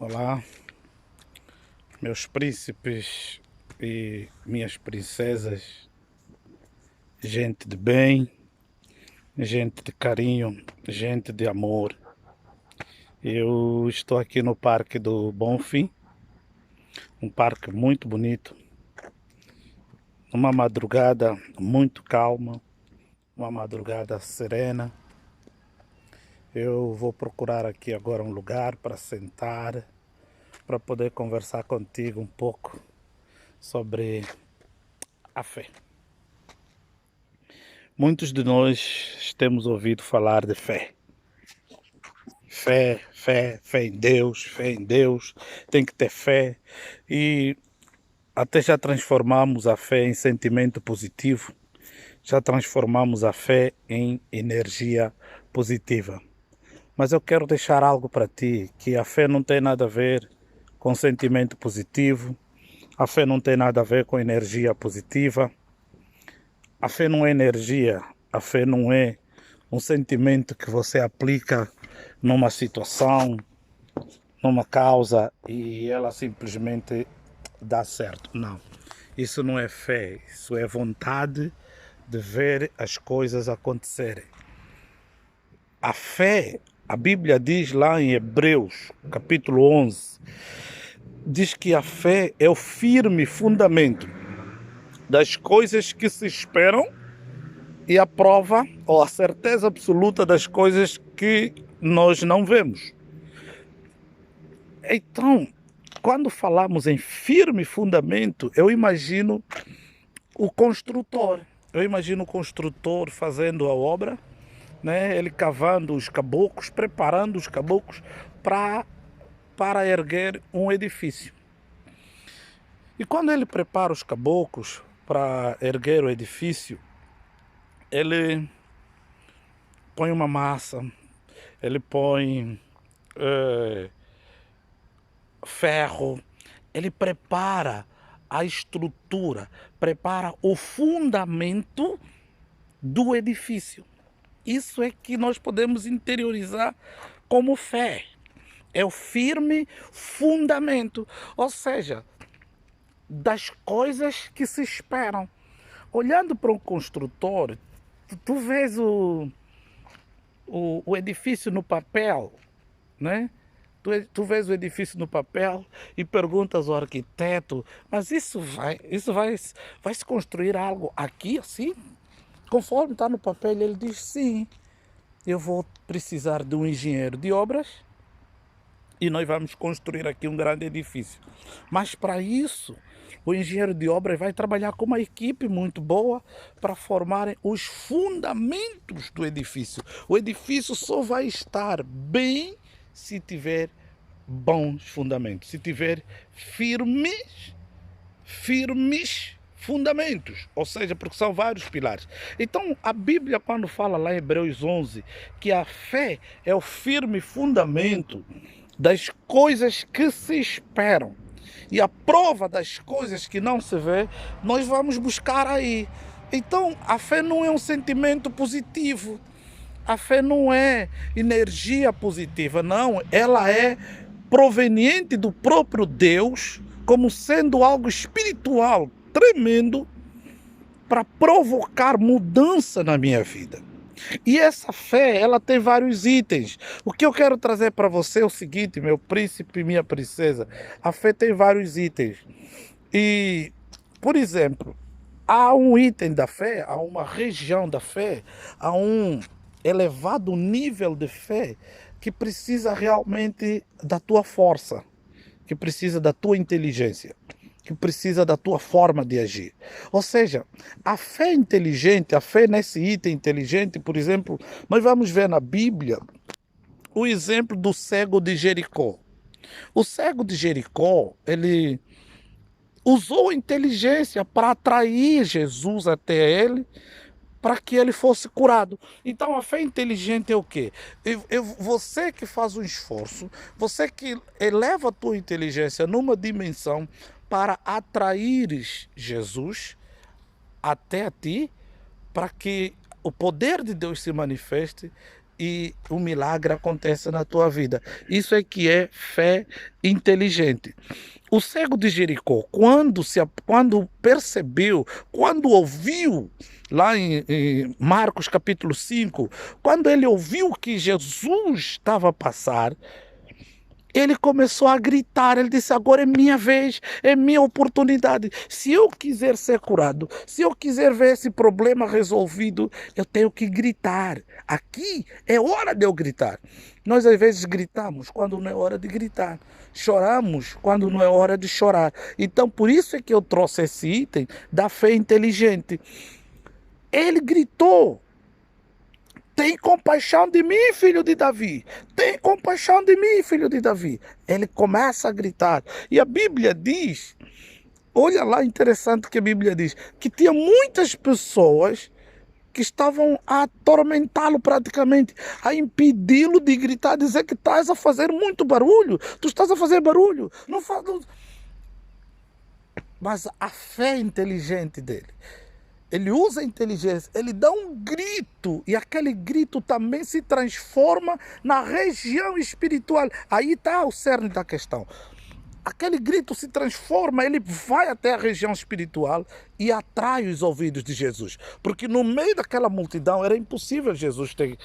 Olá, meus príncipes e minhas princesas, gente de bem, gente de carinho, gente de amor. Eu estou aqui no Parque do Bonfim, um parque muito bonito, uma madrugada muito calma, uma madrugada serena. Eu vou procurar aqui agora um lugar para sentar, para poder conversar contigo um pouco sobre a fé. Muitos de nós temos ouvido falar de fé. Fé em Deus, tem que ter fé. E até já transformamos a fé em sentimento positivo, já transformamos a fé em energia positiva. Mas eu quero deixar algo para ti, que a fé não tem nada a ver com sentimento positivo, a fé não tem nada a ver com energia positiva, a fé não é energia, a fé não é um sentimento que você aplica numa situação, numa causa e ela simplesmente dá certo. Não, isso não é fé, isso é vontade de ver as coisas acontecerem. A fé, a Bíblia diz lá em Hebreus, capítulo 11, diz que a fé é o firme fundamento das coisas que se esperam e a prova ou a certeza absoluta das coisas que nós não vemos. Então, quando falamos em firme fundamento, eu imagino o construtor. Eu imagino o construtor fazendo a obra, né? Ele cavando os caboclos, preparando os caboclos para erguer um edifício. E quando ele prepara os caboclos para erguer o edifício, ele põe uma massa, ele põe ferro, ele prepara a estrutura, prepara o fundamento do edifício. Isso é que nós podemos interiorizar como fé. É o firme fundamento, ou seja, das coisas que se esperam. Olhando para um construtor, tu vês o edifício no papel, né? Tu vês o edifício no papel e perguntas ao arquiteto, mas vai se construir algo aqui assim? Conforme está no papel, ele diz sim, eu vou precisar de um engenheiro de obras e nós vamos construir aqui um grande edifício. Mas para isso, o engenheiro de obras vai trabalhar com uma equipe muito boa para formarem os fundamentos do edifício. O edifício só vai estar bem se tiver bons fundamentos, se tiver firmes fundamentos, ou seja, porque são vários pilares. Então, a Bíblia, quando fala lá em Hebreus 11, que a fé é o firme fundamento das coisas que se esperam e a prova das coisas que não se vê, nós vamos buscar aí. Então, a fé não é um sentimento positivo, a fé não é energia positiva, não, ela é proveniente do próprio Deus, como sendo algo espiritual tremendo para provocar mudança na minha vida. E essa fé, ela tem vários itens. O que eu quero trazer para você é o seguinte, meu príncipe e minha princesa, a fé tem vários itens. E, por exemplo, há um item da fé, há uma região da fé, há um elevado nível de fé que precisa realmente da tua força, que precisa da tua inteligência, que precisa da tua forma de agir. Ou seja, a fé inteligente, a fé nesse item inteligente, por exemplo, nós vamos ver na Bíblia o exemplo do cego de Jericó. O cego de Jericó, ele usou a inteligência para atrair Jesus até ele, para que ele fosse curado. Então a fé inteligente é o quê? Você que faz um esforço, você que eleva a tua inteligência numa dimensão para atraires Jesus até a ti, para que o poder de Deus se manifeste e o milagre acontece na tua vida. Isso é que é fé inteligente. O cego de Jericó, quando percebeu, quando ouviu, lá em Marcos capítulo 5, quando ele ouviu que Jesus estava a passar, ele começou a gritar, ele disse, agora é minha vez, é minha oportunidade. Se eu quiser ser curado, se eu quiser ver esse problema resolvido, eu tenho que gritar. Aqui é hora de eu gritar. Nós às vezes gritamos quando não é hora de gritar. Choramos quando não é hora de chorar. Então por isso é que eu trouxe esse item da fé inteligente. Ele gritou. Tem compaixão de mim, filho de Davi. Tem compaixão de mim, filho de Davi. Ele começa a gritar. E a Bíblia diz, olha lá, interessante que a Bíblia diz, que tinha muitas pessoas que estavam a atormentá-lo praticamente, a impedi-lo de gritar, dizer que estás a fazer muito barulho. Tu estás a fazer barulho. Não faz... Mas a fé inteligente dele, ele usa a inteligência, ele dá um grito e aquele grito também se transforma na região espiritual. Aí está o cerne da questão. Aquele grito se transforma, ele vai até a região espiritual e atrai os ouvidos de Jesus. Porque no meio daquela multidão era impossível Jesus ter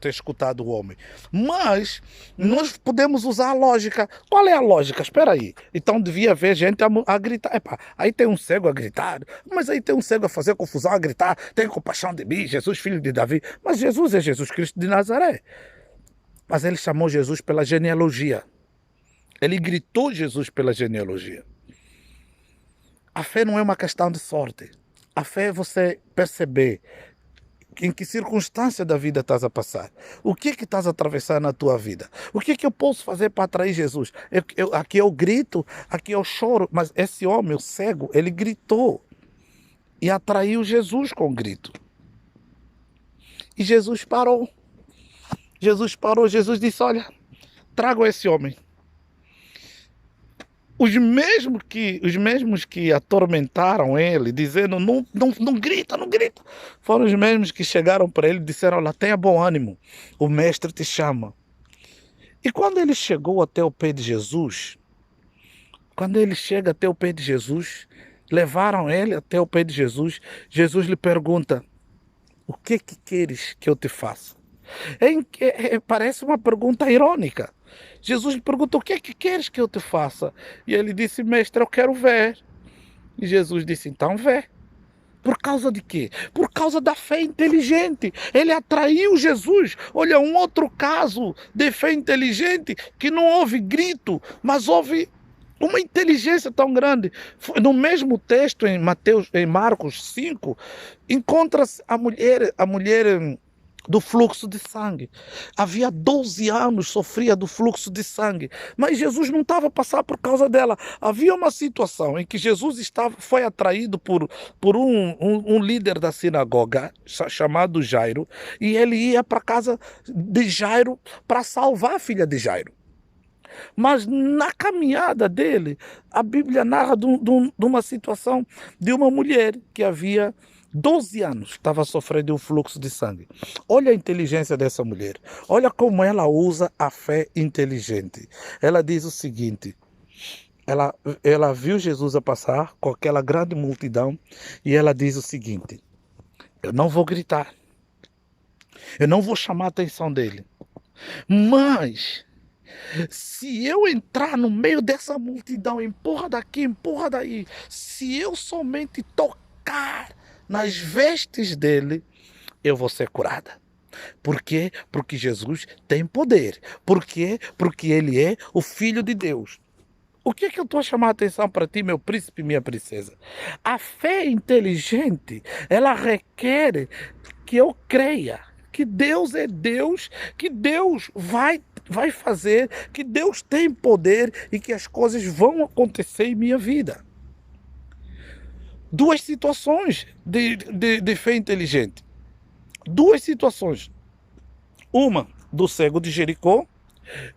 escutado o homem. Mas nós podemos usar a lógica. Qual é a lógica? Espera aí. Então devia haver gente a gritar. Epa, aí tem um cego a gritar, mas aí tem um cego a fazer confusão, a gritar. Tem compaixão de mim, Jesus, filho de Davi. Mas Jesus é Jesus Cristo de Nazaré. Mas ele chamou Jesus pela genealogia. Ele gritou Jesus pela genealogia. A fé não é uma questão de sorte. A fé é você perceber em que circunstância da vida estás a passar. O que estás a atravessar na tua vida. O que eu posso fazer para atrair Jesus? Aqui eu grito, aqui eu choro. Mas esse homem, o cego, ele gritou. E atraiu Jesus com o grito. E Jesus parou. Jesus disse, olha, trago esse homem. Os mesmos que atormentaram ele, dizendo, não grita, foram os mesmos que chegaram para ele e disseram, olha, tenha bom ânimo, o mestre te chama. E quando ele chegou até o pé de Jesus, levaram ele até o pé de Jesus, Jesus lhe pergunta, o que queres que eu te faça? Parece uma pergunta irônica. Jesus lhe perguntou, o que queres que eu te faça? E ele disse, mestre, eu quero ver. E Jesus disse, então vê. Por causa de quê? Por causa da fé inteligente. Ele atraiu Jesus. Olha, um outro caso de fé inteligente que não houve grito, mas houve uma inteligência tão grande. No mesmo texto, em Marcos 5, encontra-se a mulher do fluxo de sangue. Havia 12 anos, sofria do fluxo de sangue. Mas Jesus não estava a passar por causa dela. Havia uma situação em que Jesus foi atraído por um líder da sinagoga, chamado Jairo, e ele ia para a casa de Jairo para salvar a filha de Jairo. Mas na caminhada dele, a Bíblia narra de uma situação de uma mulher que havia 12 anos estava sofrendo um fluxo de sangue. Olha a inteligência dessa mulher. Olha como ela usa a fé inteligente. Ela diz o seguinte. Ela viu Jesus a passar com aquela grande multidão e ela diz o seguinte. Eu não vou gritar. Eu não vou chamar a atenção dele. Mas se eu entrar no meio dessa multidão, empurra daqui, empurra daí. Se eu somente tocar nas vestes dele, eu vou ser curada. Por quê? Porque Jesus tem poder. Por quê? Porque ele é o Filho de Deus. O que eu estou a chamar a atenção para ti, meu príncipe e minha princesa? A fé inteligente, ela requer que eu creia que Deus é Deus, que Deus vai fazer, que Deus tem poder e que as coisas vão acontecer em minha vida. Duas situações de fé inteligente. Duas situações. Uma do cego de Jericó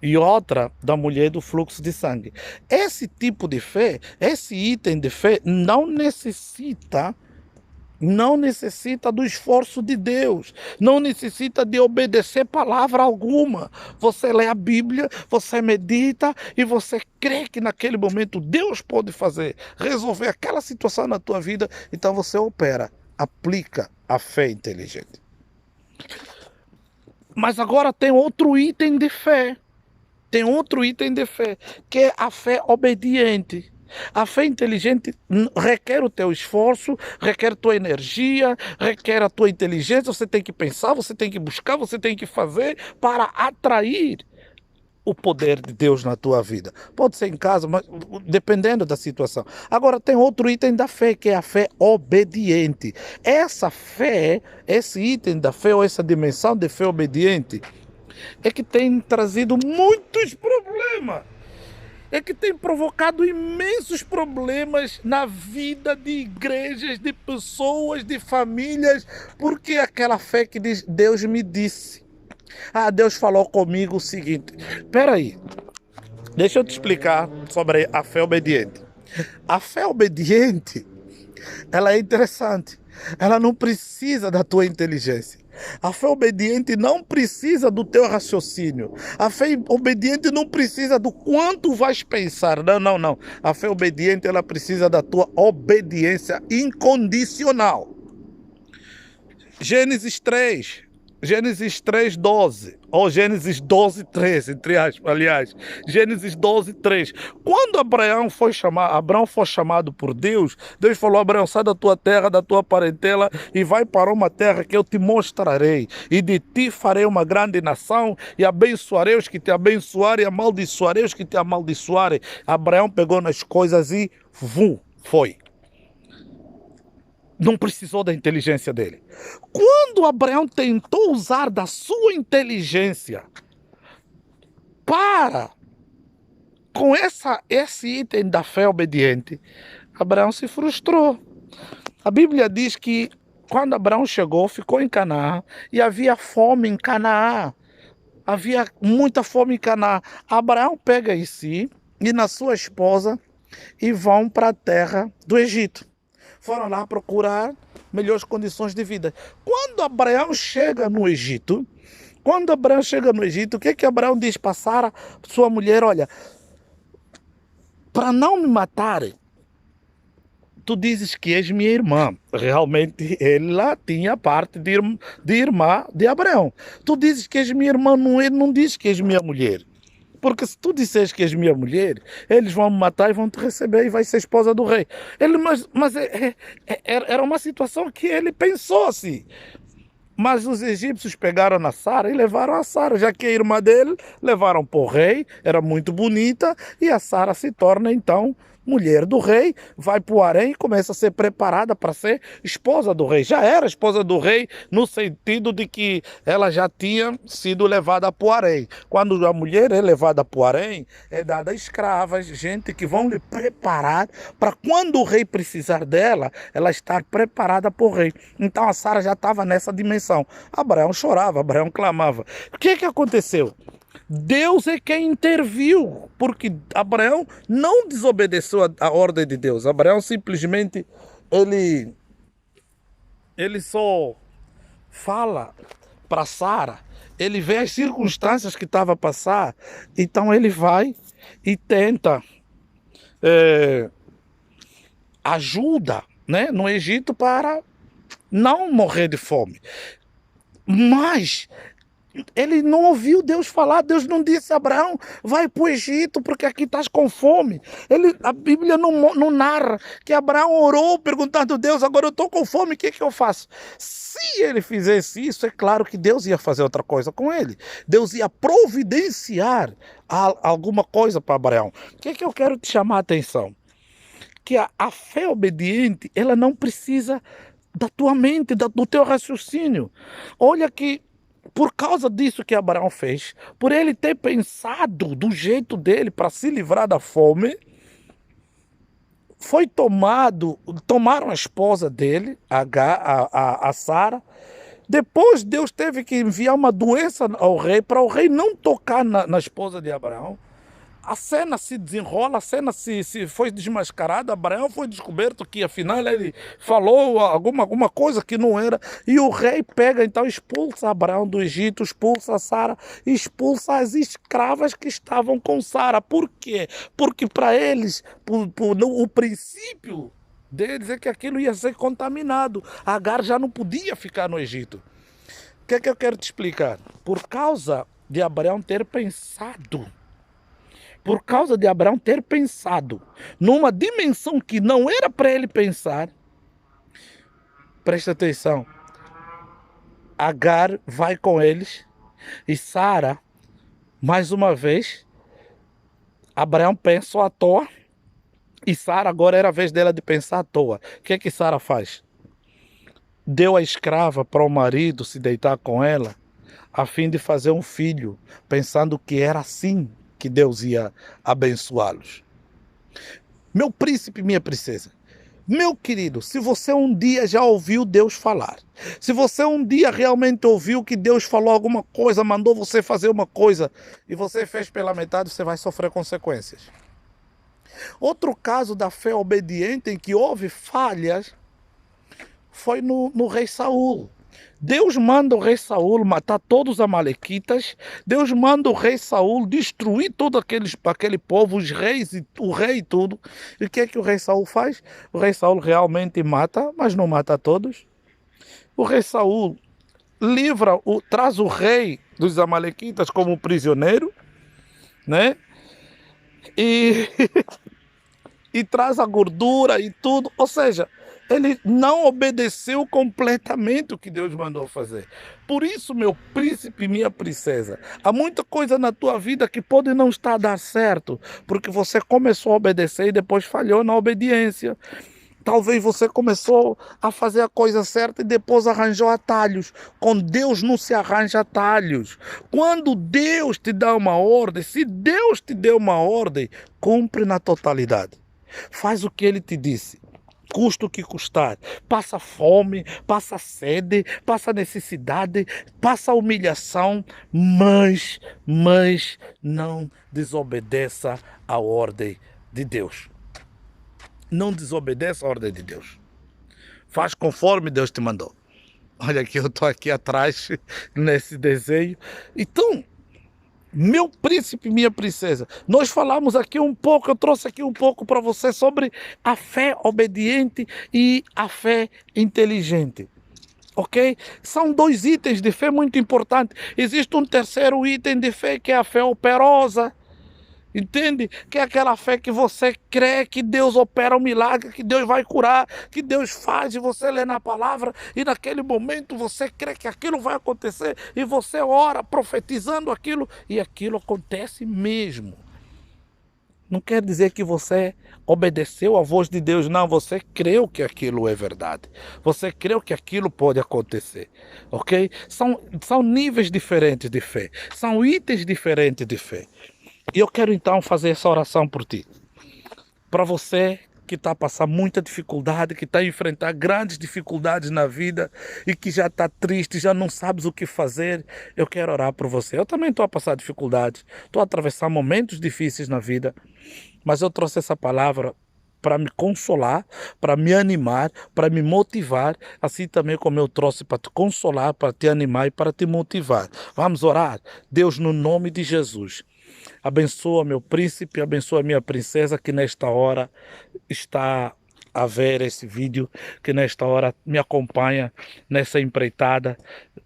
e outra da mulher do fluxo de sangue. Esse tipo de fé, esse item de fé não necessita Não necessita do esforço de Deus, não necessita de obedecer palavra alguma. Você lê a Bíblia, você medita e você crê que naquele momento Deus pode resolver aquela situação na tua vida, então você opera, aplica a fé inteligente. Mas agora tem outro item de fé. Tem outro item de fé, que é a fé obediente. A fé inteligente requer o teu esforço, requer tua energia, requer a tua inteligência. Você tem que pensar, você tem que buscar, você tem que fazer para atrair o poder de Deus na tua vida. Pode ser em casa, mas dependendo da situação. Agora tem outro item da fé, que é a fé obediente. Essa fé, esse item da fé, ou essa dimensão de fé obediente, é que tem trazido muitos problemas. É que tem provocado imensos problemas na vida de igrejas, de pessoas, de famílias, porque aquela fé que diz, Deus me disse. Ah, Deus falou comigo o seguinte. Espera aí, deixa eu te explicar sobre a fé obediente. A fé obediente, ela é interessante. Ela não precisa da tua inteligência. A fé obediente não precisa do teu raciocínio. A fé obediente não precisa do quanto vais pensar. Não, não, não. A fé obediente, ela precisa da tua obediência incondicional. Gênesis 3:12, ou Gênesis 12:3, entre aspas, aliás, Gênesis 12:3. Quando Abraão foi chamado por Deus, Deus falou: Abraão, sai da tua terra, da tua parentela e vai para uma terra que eu te mostrarei, e de ti farei uma grande nação, e abençoarei os que te abençoarem, e amaldiçoarei os que te amaldiçoarem. Abraão pegou nas coisas e foi. Não precisou da inteligência dele. Quando Abraão tentou usar da sua inteligência com esse item da fé obediente, Abraão se frustrou. A Bíblia diz que quando Abraão chegou, ficou em Canaã e havia fome em Canaã. Havia muita fome em Canaã. Abraão pega em si e na sua esposa e vão para a terra do Egito. Foram lá procurar melhores condições de vida. Quando Abraão chega no Egito, o que Abraão diz para Sara, sua mulher? Olha, para não me matarem, tu dizes que és minha irmã. Realmente ela tinha parte de irmã de Abraão. Tu dizes que és minha irmã, não dizes que és minha mulher. Porque se tu disseres que és minha mulher, eles vão me matar e vão te receber e vai ser esposa do rei. Era uma situação que ele pensou assim. Mas os egípcios pegaram na Sara e levaram a Sara, já que a irmã dele levaram para o rei, era muito bonita, e a Sara se torna então mulher do rei, vai para o harém e começa a ser preparada para ser esposa do rei. Já era esposa do rei no sentido de que ela já tinha sido levada para o harém. Quando a mulher é levada para o harém, é dada a escravas, gente que vão lhe preparar para quando o rei precisar dela, ela estar preparada para o rei. Então a Sara já estava nessa dimensão. Abraão chorava, Abraão clamava. O que aconteceu? Deus é quem interviu, porque Abraão não desobedeceu a ordem de Deus. Abraão simplesmente, ele só fala para Sara, ele vê as circunstâncias que estava a passar, então ele vai e tenta ajuda, né, no Egito para não morrer de fome. Mas ele não ouviu Deus falar. Deus não disse: Abraão, vai para o Egito porque aqui estás com fome. A Bíblia não narra que Abraão orou perguntando a Deus: agora eu estou com fome, o que eu faço? Se ele fizesse isso, é claro que Deus ia fazer outra coisa com ele. Deus ia providenciar alguma coisa para Abraão. O que eu quero te chamar a atenção? Que a fé obediente, ela não precisa da tua mente, do teu raciocínio. Olha que por causa disso que Abraão fez, por ele ter pensado do jeito dele para se livrar da fome, tomaram a esposa dele, a Sara. Depois Deus teve que enviar uma doença ao rei, para o rei não tocar na esposa de Abraão. a cena se desenrola, a cena se foi desmascarada, Abraão foi descoberto que afinal ele falou alguma coisa que não era, e o rei pega, então expulsa Abraão do Egito, expulsa Sara, expulsa as escravas que estavam com Sara. Por quê? Porque para eles, o princípio deles é que aquilo ia ser contaminado. Agar já não podia ficar no Egito. O que é que eu quero te explicar? Por causa de Abraão ter pensado, numa dimensão que não era para ele pensar, presta atenção, Agar vai com eles e Sara, mais uma vez, Abraão pensou à toa e Sara agora era a vez dela de pensar à toa. O que é que Sara faz? Deu a escrava para o marido se deitar com ela, a fim de fazer um filho, pensando que era assim que Deus ia abençoá-los. Meu príncipe, minha princesa, meu querido, se você um dia já ouviu Deus falar, se você um dia realmente ouviu que Deus falou alguma coisa, mandou você fazer uma coisa e você fez pela metade, você vai sofrer consequências. Outro caso da fé obediente em que houve falhas foi no rei Saul. Deus manda o rei Saul matar todos os amalequitas. Deus manda o rei Saul destruir todo aquele povo, os reis, o rei e tudo. E o que é que o rei Saul faz? O rei Saul realmente mata, mas não mata todos. O rei Saul traz o rei dos amalequitas como prisioneiro, né? E, e traz a gordura e tudo. Ou seja, ele não obedeceu completamente o que Deus mandou fazer. Por isso, meu príncipe, minha princesa, há muita coisa na tua vida que pode não estar a dar certo, porque você começou a obedecer e depois falhou na obediência. Talvez você começou a fazer a coisa certa e depois arranjou atalhos. Com Deus não se arranja atalhos. Quando Deus te dá uma ordem, se Deus te deu uma ordem, cumpre na totalidade. Faz o que Ele te disse. Custa o que custar, passa fome, passa sede, passa necessidade, passa humilhação, mas não desobedeça a ordem de Deus. Não desobedeça a ordem de Deus. Faz conforme Deus te mandou. Olha que eu estou aqui atrás nesse desenho. Então, meu príncipe, minha princesa, nós falamos aqui um pouco, eu trouxe aqui um pouco para você sobre a fé obediente e a fé inteligente. Ok? São dois itens de fé muito importantes. Existe um terceiro item de fé que é a fé operosa. Entende? Que é aquela fé que você crê que Deus opera um milagre, que Deus vai curar, que Deus faz, e você lê na palavra e naquele momento você crê que aquilo vai acontecer e você ora profetizando aquilo e aquilo acontece mesmo. Não quer dizer que você obedeceu à voz de Deus, não, você creu que aquilo é verdade. Você creu que aquilo pode acontecer, ok? São níveis diferentes de fé, são itens diferentes de fé. E eu quero então fazer essa oração por ti. Para você que está a passar muita dificuldade, que está a enfrentar grandes dificuldades na vida e que já está triste, já não sabes o que fazer, eu quero orar por você. Eu também estou a passar dificuldades, estou a atravessar momentos difíceis na vida, mas eu trouxe essa palavra para me consolar, para me animar, para me motivar, assim também como eu trouxe para te consolar, para te animar e para te motivar. Vamos orar? Deus, no nome de Jesus, abençoa meu príncipe, abençoa minha princesa que nesta hora está a ver esse vídeo, que nesta hora me acompanha nessa empreitada.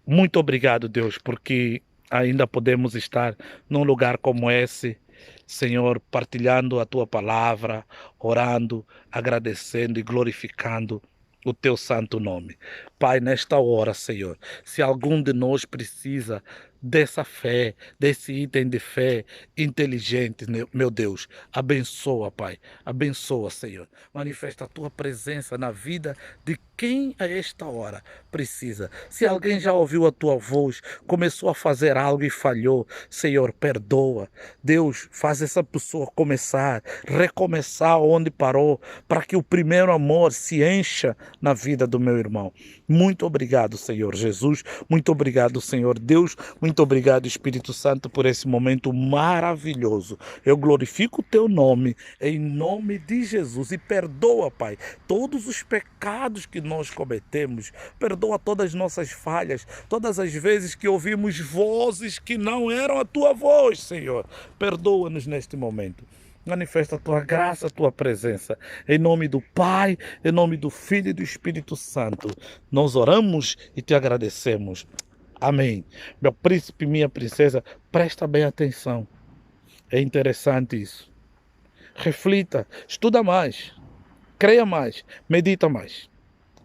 Muito obrigado, Deus, porque ainda podemos estar num lugar como esse, Senhor, partilhando a Tua palavra, orando, agradecendo e glorificando o Teu santo nome. Pai, nesta hora, Senhor, se algum de nós precisa dessa fé, desse item de fé inteligente, meu Deus, abençoa, Pai, abençoa, Senhor. Manifesta a Tua presença na vida de quem a esta hora precisa. Se alguém já ouviu a Tua voz, começou a fazer algo e falhou, Senhor, perdoa. Deus, faz essa pessoa recomeçar onde parou, para que o primeiro amor se encha na vida do meu irmão. Muito obrigado, Senhor Jesus. Muito obrigado, Senhor Deus. Muito Muito obrigado, Espírito Santo, por esse momento maravilhoso. Eu glorifico o teu nome, em nome de Jesus. E perdoa, Pai, todos os pecados que nós cometemos. Perdoa todas as nossas falhas, todas as vezes que ouvimos vozes que não eram a tua voz, Senhor. Perdoa-nos neste momento. Manifesta a tua graça, a tua presença. Em nome do Pai, em nome do Filho e do Espírito Santo. Nós oramos e te agradecemos. Amém. Meu príncipe, minha princesa, presta bem atenção. É interessante isso. Reflita, estuda mais, creia mais, medita mais.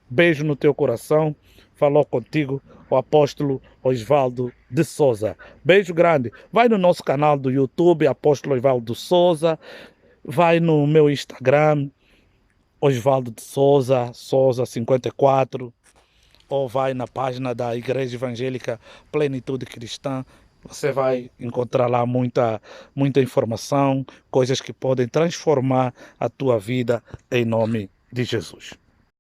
Beijo no teu coração. Falou contigo o apóstolo Osvaldo de Souza. Beijo grande. Vai no nosso canal do YouTube, Apóstolo Osvaldo de Souza. Vai no meu Instagram, Osvaldo de Souza, Souza54. Ou vai na página da Igreja Evangélica Plenitude Cristã. Você vai encontrar lá muita informação, coisas que podem transformar a tua vida em nome de Jesus.